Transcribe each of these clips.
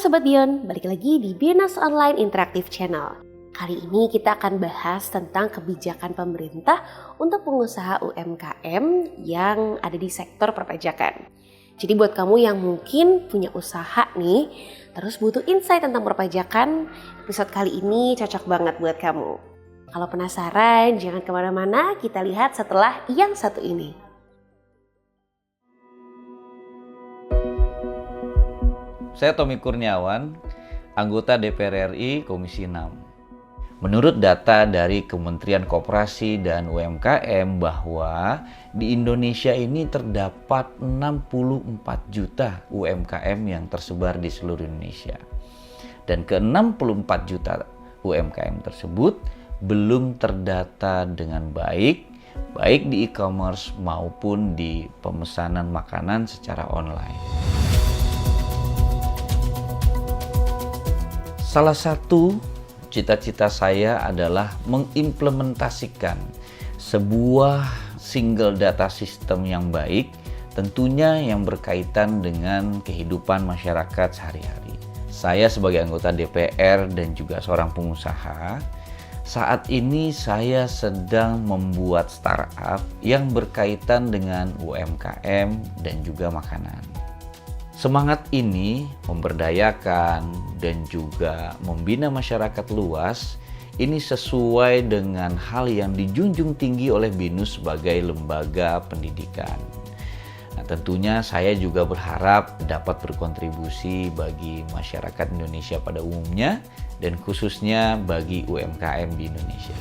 Sobat Bion, balik lagi di Binus Online Interactive Channel. Kali ini kita akan bahas tentang kebijakan pemerintah untuk pengusaha UMKM yang ada di sektor perpajakan. Jadi buat kamu yang mungkin punya usaha nih, terus butuh insight tentang perpajakan, episode kali ini cocok banget buat kamu. Kalau penasaran, jangan kemana-mana, kita lihat setelah yang satu ini. Saya Tommy Kurniawan, anggota DPR RI Komisi 6. Menurut data dari Kementerian Koperasi dan UMKM bahwa di Indonesia ini terdapat 64 juta UMKM yang tersebar di seluruh Indonesia. Dan ke-64 juta UMKM tersebut belum terdata dengan baik di e-commerce maupun di pemesanan makanan secara online. Salah satu cita-cita saya adalah mengimplementasikan sebuah single data system yang baik, tentunya yang berkaitan dengan kehidupan masyarakat sehari-hari. Saya sebagai anggota DPR dan juga seorang pengusaha, saat ini saya sedang membuat startup yang berkaitan dengan UMKM dan juga makanan. Semangat ini memberdayakan dan juga membina masyarakat luas ini sesuai dengan hal yang dijunjung tinggi oleh BINUS sebagai lembaga pendidikan. Nah, tentunya saya juga berharap dapat berkontribusi bagi masyarakat Indonesia pada umumnya dan khususnya bagi UMKM di Indonesia.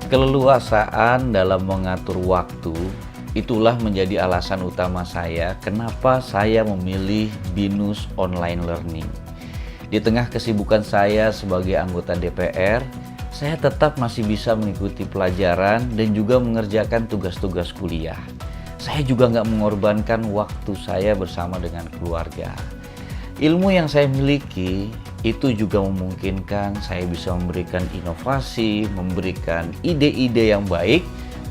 Keleluasaan dalam mengatur waktu itulah menjadi alasan utama saya kenapa saya memilih BINUS Online Learning. Di tengah kesibukan saya sebagai anggota DPR, saya tetap masih bisa mengikuti pelajaran dan juga mengerjakan tugas-tugas kuliah. Saya juga nggak mengorbankan waktu saya bersama dengan keluarga. Ilmu yang saya miliki itu juga memungkinkan saya bisa memberikan inovasi, memberikan ide-ide yang baik,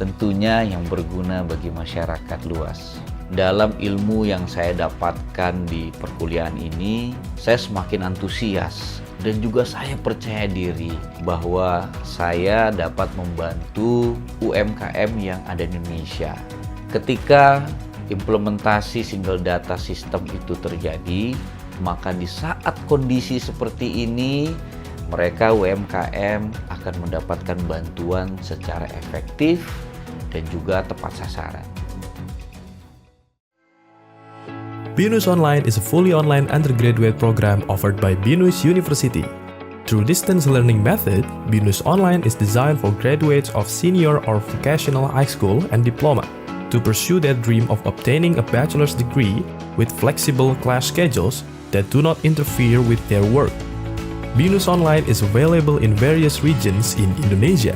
tentunya yang berguna bagi masyarakat luas. Dalam ilmu yang saya dapatkan di perkuliahan ini, saya semakin antusias dan juga saya percaya diri bahwa saya dapat membantu UMKM yang ada di Indonesia. Ketika implementasi single data system itu terjadi, maka di saat kondisi seperti ini, mereka UMKM akan mendapatkan bantuan secara efektif dan juga tepat sasaran. BINUS Online is a fully online undergraduate program offered by BINUS University. Through distance learning method, BINUS Online is designed for graduates of senior or vocational high school and diploma to pursue their dream of obtaining a bachelor's degree with flexible class schedules that do not interfere with their work. BINUS Online is available in various regions in Indonesia.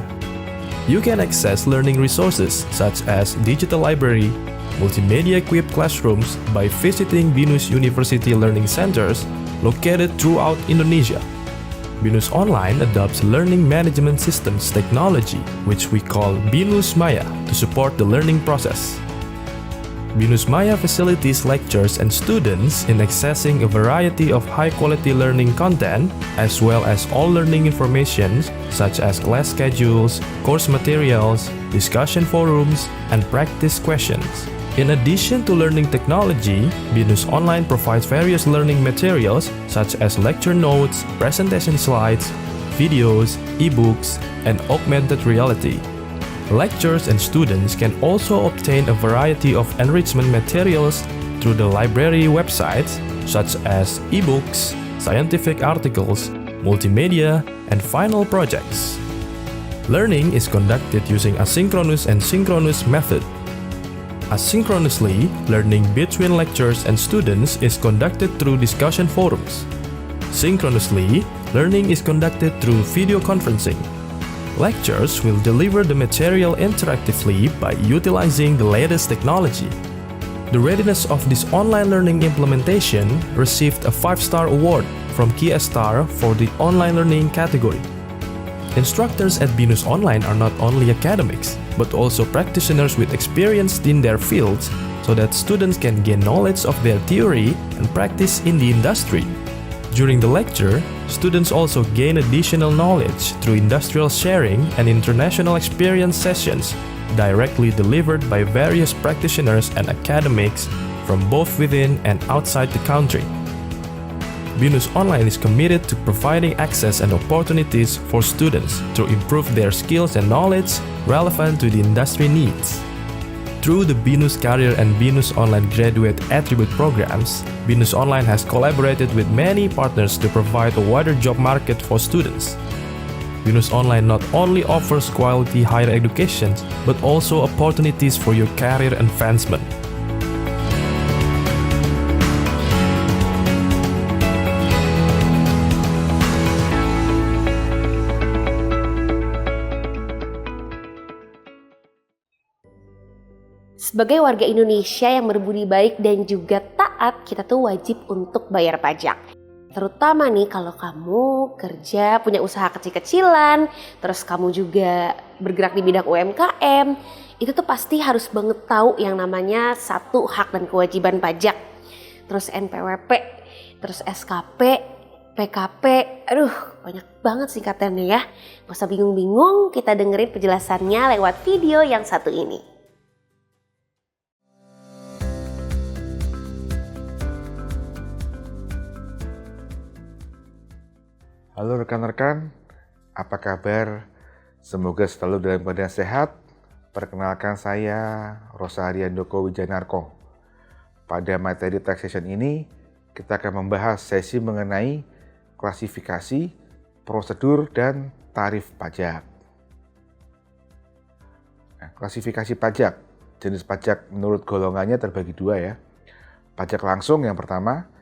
You can access learning resources such as digital library, multimedia-equipped classrooms by visiting BINUS University Learning Centers located throughout Indonesia. BINUS Online adopts learning management systems technology, which we call BINUS Maya, to support the learning process. BINUS Maya facilitates lecturers and students in accessing a variety of high-quality learning content, as well as all learning information such as class schedules, course materials, discussion forums, and practice questions. In addition to learning technology, BINUS Online provides various learning materials such as lecture notes, presentation slides, videos, ebooks, and augmented reality. Lecturers and students can also obtain a variety of enrichment materials through the library websites such as ebooks, scientific articles, multimedia, and final projects. Learning is conducted using asynchronous and synchronous method. Asynchronously, learning between lecturers and students is conducted through discussion forums. Synchronously, learning is conducted through video conferencing. Lecturers will deliver the material interactively by utilizing the latest technology. The readiness of this online learning implementation received a 5-star award from Kiastar for the online learning category. Instructors at BINUS Online are not only academics, but also practitioners with experience in their fields, so that students can gain knowledge of their theory and practice in the industry. During the lecture, students also gain additional knowledge through industrial sharing and international experience sessions directly delivered by various practitioners and academics from both within and outside the country. BINUS Online is committed to providing access and opportunities for students to improve their skills and knowledge relevant to the industry needs. Through the BINUS Career and BINUS Online Graduate Attribute programs, BINUS Online has collaborated with many partners to provide a wider job market for students. BINUS Online not only offers quality higher education, but also opportunities for your career advancement. Sebagai warga Indonesia yang berbudi baik dan juga taat, kita tuh wajib untuk bayar pajak. Terutama nih kalau kamu kerja, punya usaha kecil-kecilan, terus kamu juga bergerak di bidang UMKM, itu tuh pasti harus banget tahu yang namanya satu hak dan kewajiban pajak. Terus NPWP, terus SKP, PKP, aduh banyak banget singkatannya ya. Gak usah bingung-bingung, kita dengerin penjelasannya lewat video yang satu ini. Halo rekan-rekan, apa kabar? Semoga selalu dalam keadaan sehat. Perkenalkan saya Rosaria Doko Wijanarko. Pada materi taxation ini, kita akan membahas sesi mengenai klasifikasi, prosedur, dan tarif pajak. Nah, klasifikasi pajak, jenis pajak menurut golongannya terbagi dua ya. Pajak langsung yang pertama,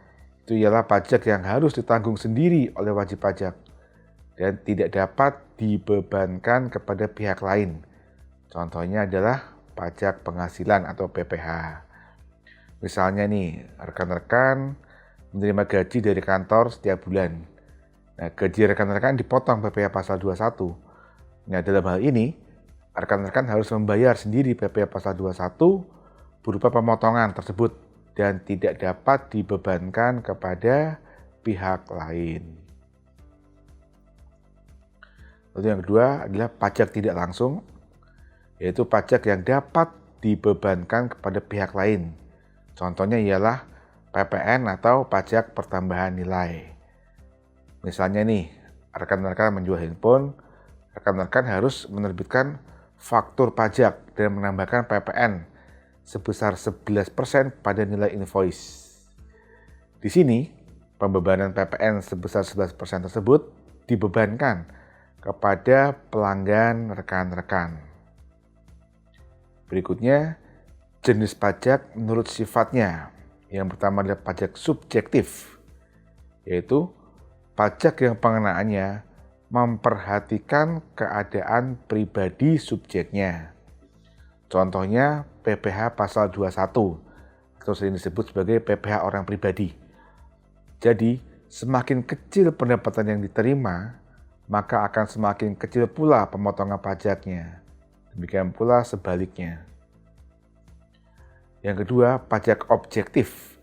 itu ialah pajak yang harus ditanggung sendiri oleh wajib pajak dan tidak dapat dibebankan kepada pihak lain. Contohnya adalah pajak penghasilan atau PPh. Misalnya nih, rekan-rekan menerima gaji dari kantor setiap bulan. Nah, gaji rekan-rekan dipotong PPh pasal 21. Nah, dalam hal ini, rekan-rekan harus membayar sendiri PPh pasal 21 berupa pemotongan tersebut dan tidak dapat dibebankan kepada pihak lain. Lalu yang kedua adalah pajak tidak langsung, yaitu pajak yang dapat dibebankan kepada pihak lain. Contohnya ialah PPN atau pajak pertambahan nilai. Misalnya nih, rekan-rekan menjual handphone, rekan-rekan harus menerbitkan faktur pajak dan menambahkan PPN sebesar 11% pada nilai invoice. Di sini, pembebanan PPN sebesar 11% tersebut dibebankan kepada pelanggan rekan-rekan. Berikutnya, jenis pajak menurut sifatnya. Yang pertama adalah pajak subjektif, yaitu pajak yang pengenaannya memperhatikan keadaan pribadi subjeknya. Contohnya PPh pasal 21, atau sering disebut sebagai PPh orang pribadi. Jadi, semakin kecil pendapatan yang diterima, maka akan semakin kecil pula pemotongan pajaknya. Demikian pula sebaliknya. Yang kedua, pajak objektif,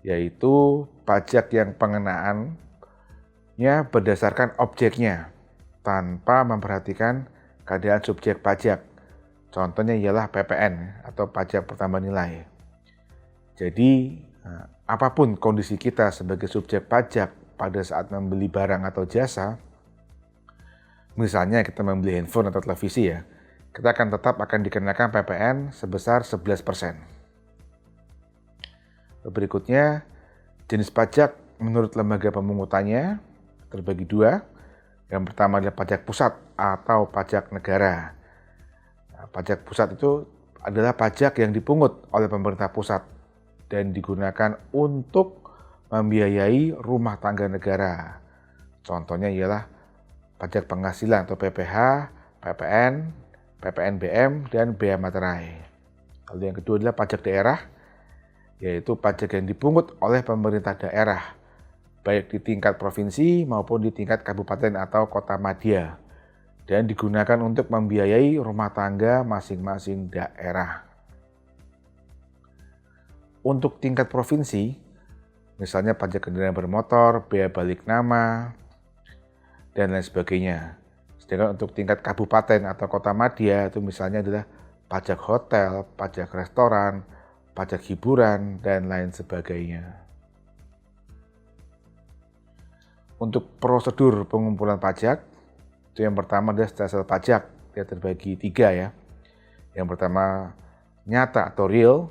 yaitu pajak yang pengenaannya berdasarkan objeknya, tanpa memperhatikan keadaan subjek pajak. Contohnya ialah PPN atau pajak pertambahan nilai. Jadi, apapun kondisi kita sebagai subjek pajak pada saat membeli barang atau jasa, misalnya kita membeli handphone atau televisi ya, kita akan dikenakan PPN sebesar 11%. Berikutnya, jenis pajak menurut lembaga pemungutannya terbagi dua. Yang pertama adalah pajak pusat atau pajak negara. Pajak pusat itu adalah pajak yang dipungut oleh pemerintah pusat dan digunakan untuk membiayai rumah tangga negara. Contohnya ialah pajak penghasilan atau PPh, PPN, PPNBM, dan bea materai. Lalu yang kedua adalah pajak daerah, yaitu pajak yang dipungut oleh pemerintah daerah, baik di tingkat provinsi maupun di tingkat kabupaten atau kota madya, dan digunakan untuk membiayai rumah tangga masing-masing daerah. Untuk tingkat provinsi, misalnya pajak kendaraan bermotor, bea balik nama, dan lain sebagainya. Sedangkan untuk tingkat kabupaten atau kota madya itu misalnya adalah pajak hotel, pajak restoran, pajak hiburan, dan lain sebagainya. Untuk prosedur pengumpulan pajak, itu yang pertama adalah stelsel pajak. Dia terbagi 3 ya. Yang pertama nyata atau real,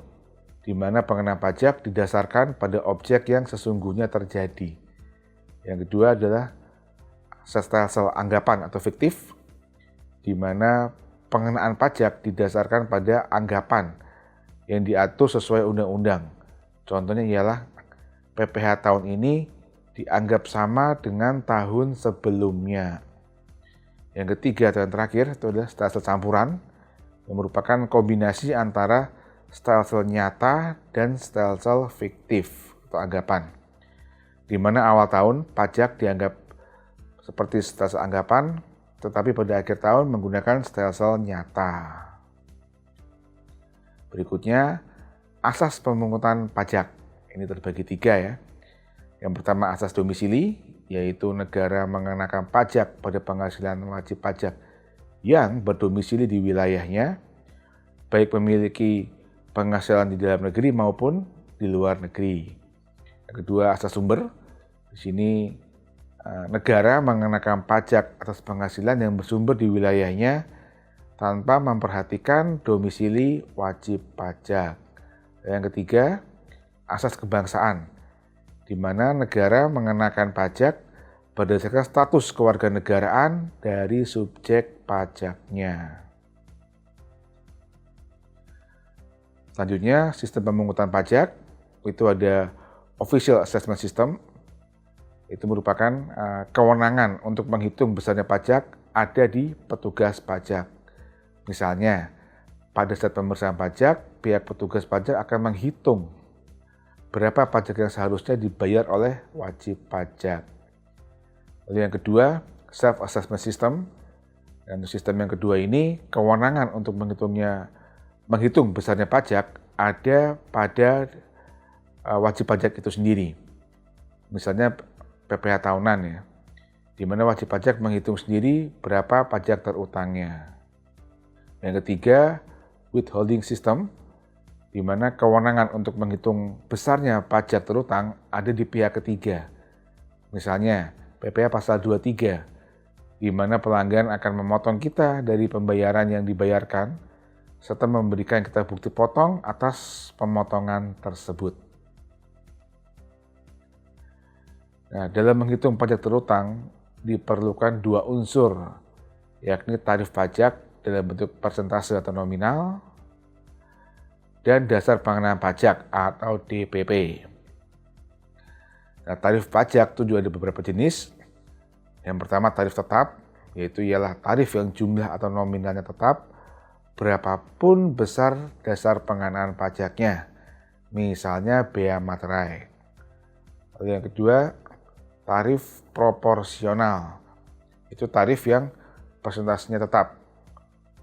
di mana pengenaan pajak didasarkan pada objek yang sesungguhnya terjadi. Yang kedua adalah stelsel anggapan atau fiktif, di mana pengenaan pajak didasarkan pada anggapan yang diatur sesuai undang-undang. Contohnya ialah PPh tahun ini dianggap sama dengan tahun sebelumnya. Yang ketiga atau yang terakhir itu adalah stelsel campuran, yang merupakan kombinasi antara stelsel nyata dan stelsel fiktif atau anggapan. Di mana awal tahun pajak dianggap seperti stelsel anggapan, tetapi pada akhir tahun menggunakan stelsel nyata. Berikutnya, asas pemungutan pajak. Ini terbagi 3 ya. Yang pertama asas domisili, yaitu negara mengenakan pajak pada penghasilan wajib pajak yang berdomisili di wilayahnya, baik memiliki penghasilan di dalam negeri maupun di luar negeri. Yang kedua asas sumber. Di sini negara mengenakan pajak atas penghasilan yang bersumber di wilayahnya tanpa memperhatikan domisili wajib pajak. Yang ketiga, asas kebangsaan, di mana negara mengenakan pajak berdasarkan status kewarganegaraan dari subjek pajaknya. Selanjutnya, sistem pemungutan pajak itu ada Official Assessment System. Itu merupakan kewenangan untuk menghitung besarnya pajak ada di petugas pajak. Misalnya, pada saat pemeriksaan pajak, pihak petugas pajak akan menghitung berapa pajak yang seharusnya dibayar oleh wajib pajak. Lalu yang kedua, Self-Assessment System. Dan sistem yang kedua ini, kewenangan untuk menghitung besarnya pajak ada pada wajib pajak itu sendiri. Misalnya PPh tahunan ya, di mana wajib pajak menghitung sendiri berapa pajak terutangnya. Yang ketiga, withholding system, di mana kewenangan untuk menghitung besarnya pajak terutang ada di pihak ketiga. Misalnya PPh pasal 23, di mana pelanggan akan memotong kita dari pembayaran yang dibayarkan, serta memberikan kita bukti potong atas pemotongan tersebut. Nah, dalam menghitung pajak terutang diperlukan 2 unsur, yakni tarif pajak dalam bentuk persentase atau nominal dan dasar pengenaan pajak atau DPP. Nah, tarif pajak itu juga ada beberapa jenis. Yang pertama tarif tetap, yaitu ialah tarif yang jumlah atau nominalnya tetap berapapun besar dasar pengenaan pajaknya, misalnya bea materai. Lalu yang kedua, tarif proporsional. Itu tarif yang persentasenya tetap.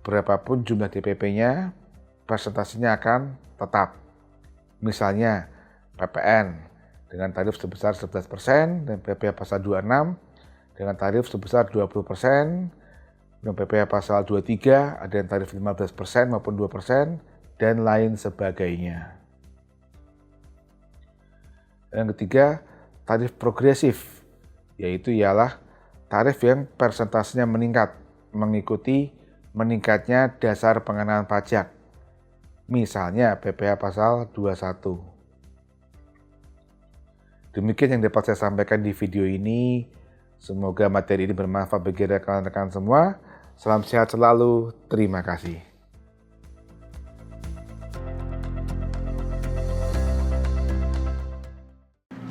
Berapapun jumlah DPP-nya, persentasenya akan tetap. Misalnya PPN dengan tarif sebesar 11% dan PPh pasal 26 dengan tarif sebesar 20%, dan PPh pasal 23 ada yang tarif 15% maupun 2% dan lain sebagainya. Yang ketiga, tarif progresif, yaitu ialah tarif yang persentasenya meningkat mengikuti meningkatnya dasar pengenaan pajak. Misalnya PPh pasal 21. Demikian yang dapat saya sampaikan di video ini. Semoga materi ini bermanfaat bagi rekan-rekan semua. Salam sehat selalu. Terima kasih.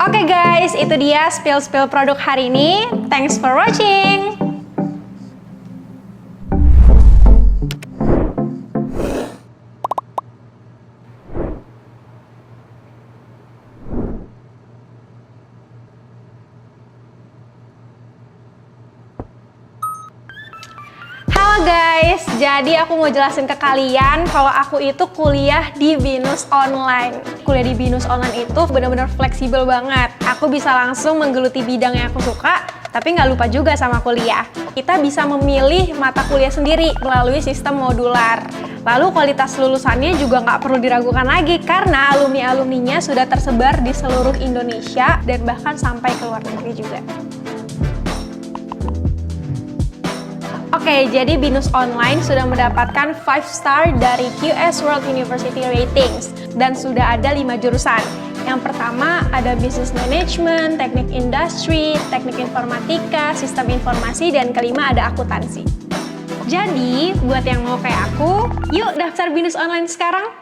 Oke guys, itu dia spill produk hari ini. Thanks for watching. Halo guys, guys, jadi aku mau jelasin ke kalian kalau aku itu kuliah di Binus Online. Kuliah di Binus Online itu benar-benar fleksibel banget. Aku bisa langsung menggeluti bidang yang aku suka, tapi nggak lupa juga sama kuliah. Kita bisa memilih mata kuliah sendiri melalui sistem modular. Lalu kualitas lulusannya juga nggak perlu diragukan lagi karena alumni-alumninya sudah tersebar di seluruh Indonesia dan bahkan sampai ke luar negeri juga. Oke, jadi Binus Online sudah mendapatkan 5 star dari QS World University Ratings dan sudah ada 5 jurusan. Yang pertama ada Business Management, Teknik Industri, Teknik Informatika, Sistem Informasi, dan kelima ada Akuntansi. Jadi, buat yang mau kayak aku, yuk daftar Binus Online sekarang.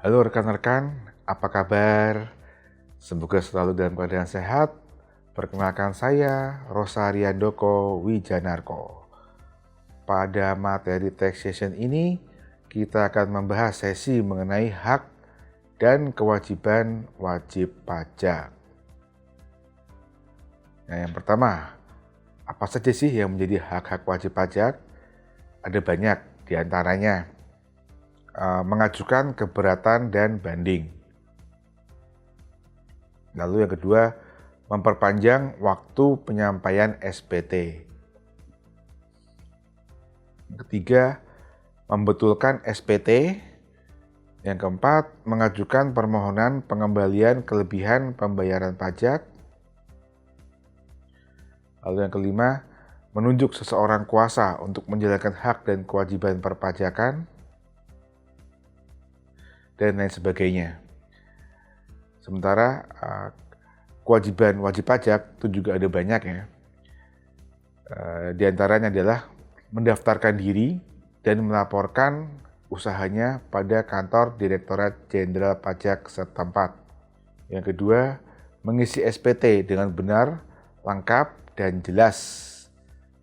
Halo rekan-rekan, apa kabar? Semoga selalu dalam keadaan sehat. Perkenalkan saya, Rosariandoko Wijanarko. Pada materi taxation ini, kita akan membahas sesi mengenai hak dan kewajiban wajib pajak. Nah, yang pertama, apa saja sih yang menjadi hak-hak wajib pajak? Ada banyak, diantaranya mengajukan keberatan dan banding. Lalu yang kedua, memperpanjang waktu penyampaian SPT. Yang ketiga, membetulkan SPT. Yang keempat, mengajukan permohonan pengembalian kelebihan pembayaran pajak. Lalu yang kelima, menunjuk seseorang kuasa untuk menjalankan hak dan kewajiban perpajakan, dan lain sebagainya. Sementara kewajiban wajib pajak itu juga ada banyak ya. Di antaranya adalah mendaftarkan diri dan melaporkan usahanya pada kantor Direktorat Jenderal Pajak setempat. Yang kedua, mengisi SPT dengan benar, lengkap, dan jelas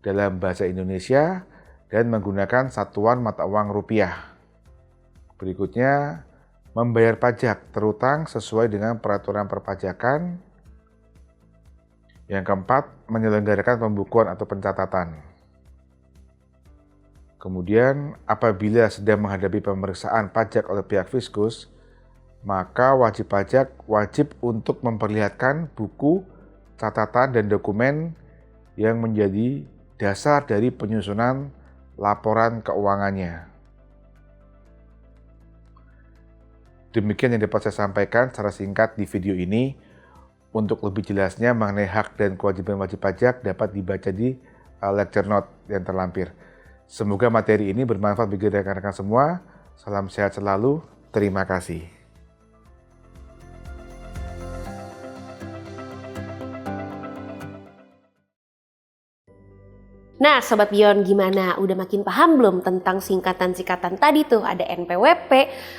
dalam bahasa Indonesia dan menggunakan satuan mata uang rupiah. Berikutnya, membayar pajak terutang sesuai dengan peraturan perpajakan. Yang keempat, menyelenggarakan pembukuan atau pencatatan. Kemudian, apabila sedang menghadapi pemeriksaan pajak oleh pihak Fiskus, maka wajib pajak wajib untuk memperlihatkan buku, catatan, dan dokumen yang menjadi dasar dari penyusunan laporan keuangannya. Demikian yang dapat saya sampaikan secara singkat di video ini. Untuk lebih jelasnya mengenai hak dan kewajiban wajib pajak dapat dibaca di lecture note yang terlampir. Semoga materi ini bermanfaat bagi rekan-rekan semua. Salam sehat selalu. Terima kasih. Nah, Sobat Bion, gimana? Udah makin paham belum tentang singkatan-singkatan tadi tuh? Ada NPWP,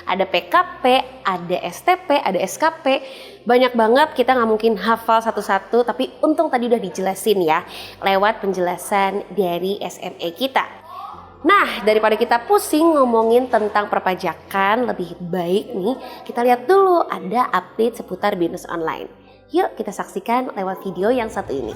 ada PKP, ada STP, ada SKP. Banyak banget, kita nggak mungkin hafal satu-satu, tapi untung tadi udah dijelasin ya, lewat penjelasan dari SME kita. Nah, daripada kita pusing ngomongin tentang perpajakan, lebih baik nih kita lihat dulu ada update seputar Binus Online. Yuk kita saksikan lewat video yang satu ini.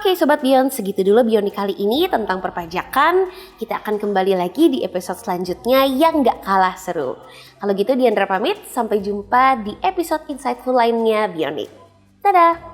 Oke Sobat Bion, segitu dulu Bionik kali ini tentang perpajakan. Kita akan kembali lagi di episode selanjutnya yang gak kalah seru. Kalau gitu Diandra pamit, sampai jumpa di episode insightful lainnya Bionik. Dadah!